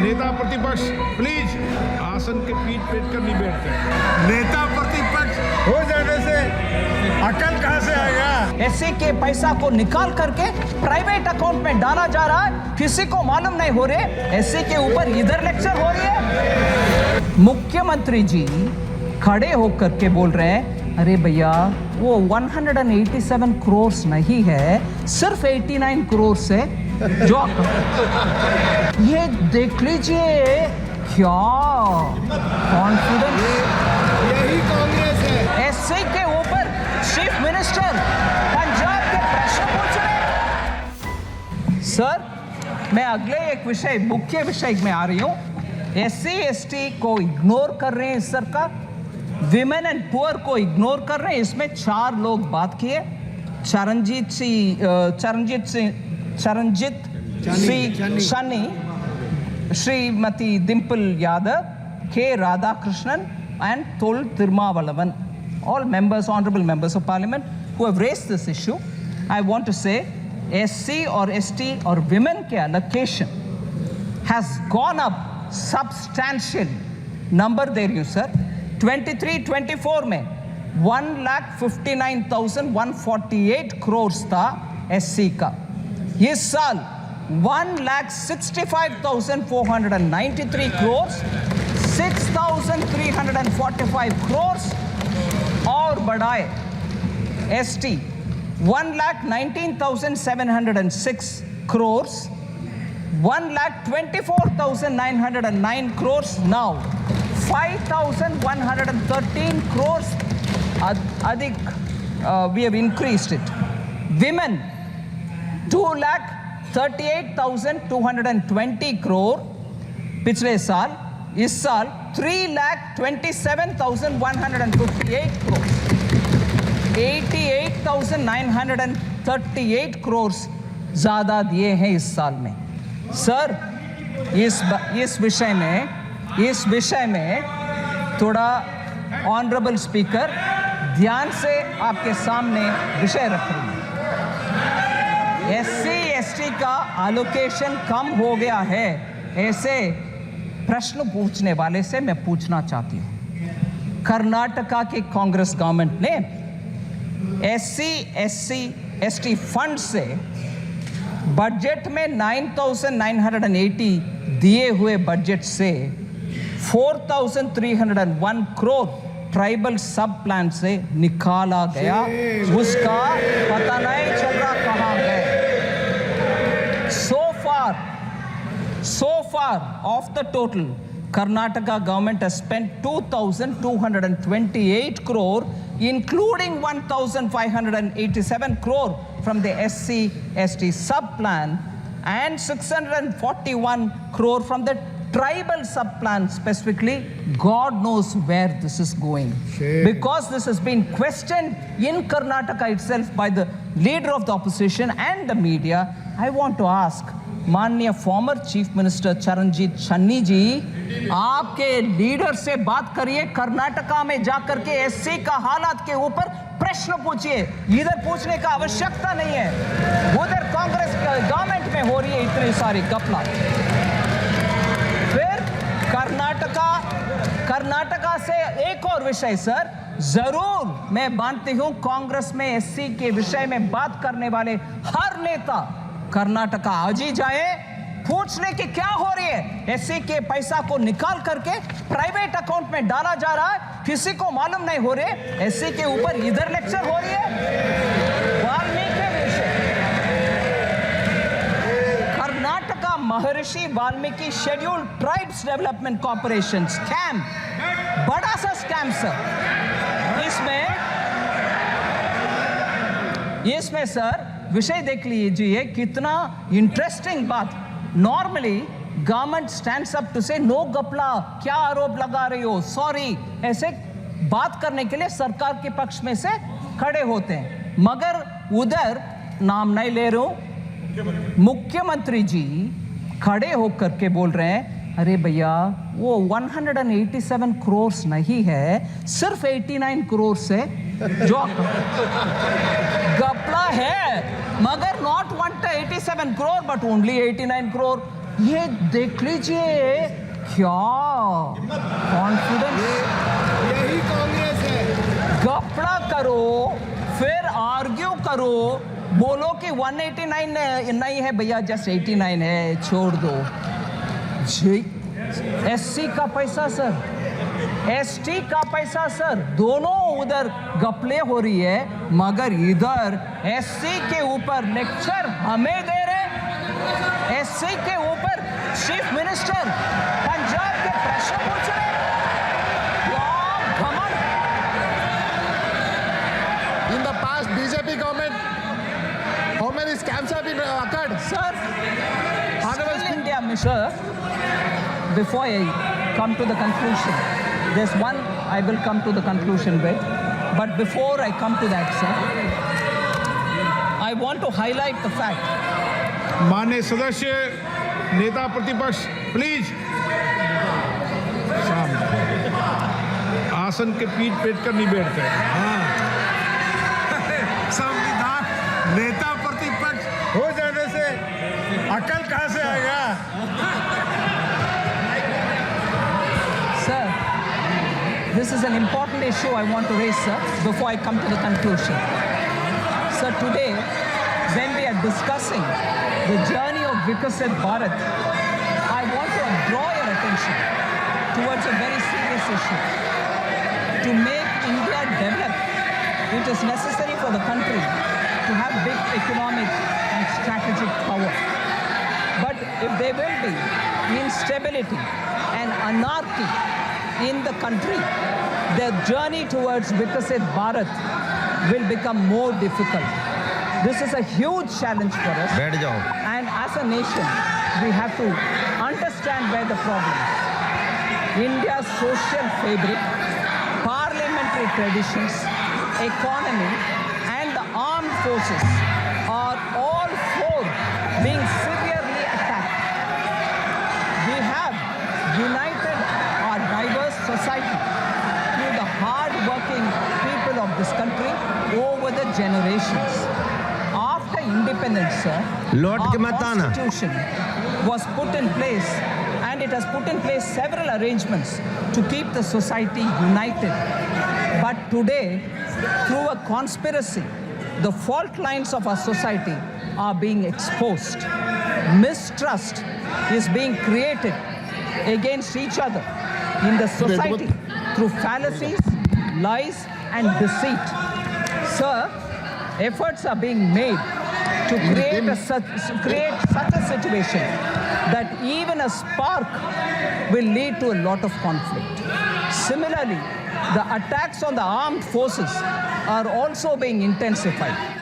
नेता प्रतिपक्ष प्लीज आसन के पीठ पेट कर नहीं बैठते। नेता प्रतिपक्ष हो जाने से अकल कहां से आएगा? एससी के पैसा को निकाल करके प्राइवेट अकाउंट में डाला जा रहा है, किसी को मालूम नहीं हो रहे। एससी के ऊपर इधर लेक्चर हो रही है। मुख्यमंत्री जी खड़े होकर के बोल रहे हैं, अरे भैया वो 187 करोड़ नहीं है, सिर्फ 89 करोड़ है। जो ये देख लीजिए क्या कॉन्फिडेंस, यही कांग्रेस है। एससी के ऊपर चीफ मिनिस्टर पंजाब के प्रश्न पूछ रहे। सर, मैं अगले एक विषय, मुख्य विषय में आ रही हूं। एससी एसटी को इग्नोर कर रहे हैं सरकार, विमेन एंड पुअर को इग्नोर कर रहे हैं। इसमें 4 लोग बात किए, चरणजीत सिंह शनी, श्रीमती डिंपल यादव, के Radhakrishnan and Thol Tirumavalavan, all members, honorable members of parliament who have raised this issue. I want to say SC or ST or women के allocation has gone up substantial. Number there you sir, 23-24 में 1,59,148 crores था SC का। इस साल 1,65,493 crores, 6,345 crores और बढ़ाए। ST 1,19,706 crores, 1,24,909 crores, now 5,113 crores अधिक, we have increased it. Women 2,38,220 crore पिछले साल, इस साल 3,27,158 crores, 88,938 crores ज्यादा दिए हैं इस साल में। सर, इस विषय में थोड़ा ऑनरेबल स्पीकर ध्यान से आपके सामने विषय रख रही है। एससी एसटी का एलोकेशन कम हो गया है, ऐसे प्रश्न पूछने वाले से मैं पूछना चाहती हूँ। कर्नाटका की कांग्रेस गवर्नमेंट ने एससी एससी एसटी फंड से बजट में 9,980 दिए हुए बजट से 4,301 करोड़ ट्राइबल सब प्लान से निकाला गया, उसका पता नहीं चल रहा कहां गए। So far of the total, Karnataka government has spent 2,228 crore, including 1,587 crore from the SC ST sub plan and 641 crore from the tribal sub plan specifically. God knows where this is going. Because this has been questioned in Karnataka itself by the leader of the opposition and the media. I want to ask माननीय former chief minister Charanjit Shanni जी, आपके leader से बात करिए, कर्नाटका में जाकर के SC का हालात के ऊपर प्रश्न पूछिए। इधर पूछने का आवश्यकता नहीं है, उधर कांग्रेस गवर्नमेंट में हो रही है इतनी सारी घपला। फिर कर्नाटका से एक और विषय सर, जरूर मैं मानती हूं कांग्रेस में एससी के विषय में बात करने वाले हर नेता कर्नाटका आज ही जाए, पूछ ले कि क्या हो रही है। एससी के पैसा को निकाल करके प्राइवेट अकाउंट में डाला जा रहा है, किसी को मालूम नहीं हो रहे। एससी के ऊपर इधर लेक्चर हो रही है। वाल्मीकि विषय, कर्नाटका महर्षि Valmiki scheduled tribes development corporation scam, बड़ा सा स्कैम सर। इसमें सर विषय देख लीजिए, कितना इंटरेस्टिंग बात। Normally government stands up to say no गपला, क्या आरोप लगा रही हो, सॉरी, ऐसे बात करने के लिए सरकार के पक्ष में से खड़े होते हैं। मगर उधर नाम नहीं ले रहा हूं, मुख्यमंत्री जी खड़े होकर के बोल रहे हैं, अरे भैया वो 187 करोड़ नहीं है, सिर्फ 89 करोड़ है। जो गपला है, मगर not 187 crore but only 89 crore. ये देख लीजिए क्या कॉन्फिडेंस। यही कांग्रेस है। कपड़ा करो फिर आर्ग्यू करो, बोलो कि 189 नहीं है भैया, जस्ट 89 है, छोड़ दो। जी एससी का पैसा सर, एसटी का पैसा सर, दोनों उधर गपले हो रही है, मगर इधर एससी के ऊपर लेक्चर हमें दे रहे, एससी के ऊपर चीफ मिनिस्टर पंजाब के प्रश्न पूछ रहे। क्या घमंड। In the past BJP government, how many scams have been occurred? Sir, Skill India mission, before I come to the conclusion, there's one I will come to the conclusion with, but before I come to that, sir, I want to highlight the fact. माननीय सदस्य नेता प्रतिपक्ष please सामने आसन के पीठ पेट कर नहीं बैठते। संविधान नेता प्रतिपक्ष हो जाने से अकल कहां से आएगा? Sir, this is an important issue I want to raise, sir, before I come to the conclusion. Sir, today, when we are discussing the journey of Vikasit Bharat, I want to draw your attention towards a very serious issue. To make India develop, it is necessary for the country to have big economic and strategic power. But if there will be instability and anarchy in the country, the journey towards Vikasit Bharat will become more difficult. This is a huge challenge for us. बैठ जाओ। And as a nation, we have to understand where the problem is. India's social fabric, parliamentary traditions, economy, and the armed forces are all four being severely attacked. We have united our diverse society through the hard-working people of this country over the generations. After independence, sir, लौट के मत आना। our constitution was put in place, and it has put in place several arrangements to keep the society united. But today, through a conspiracy, the fault lines of our society are being exposed. Mistrust is being created against each other in the society through fallacies, lies, and deceit. Sir, efforts are being made to create such a situation that even a spark will lead to a lot of conflict. Similarly, the attacks on the armed forces are also being intensified.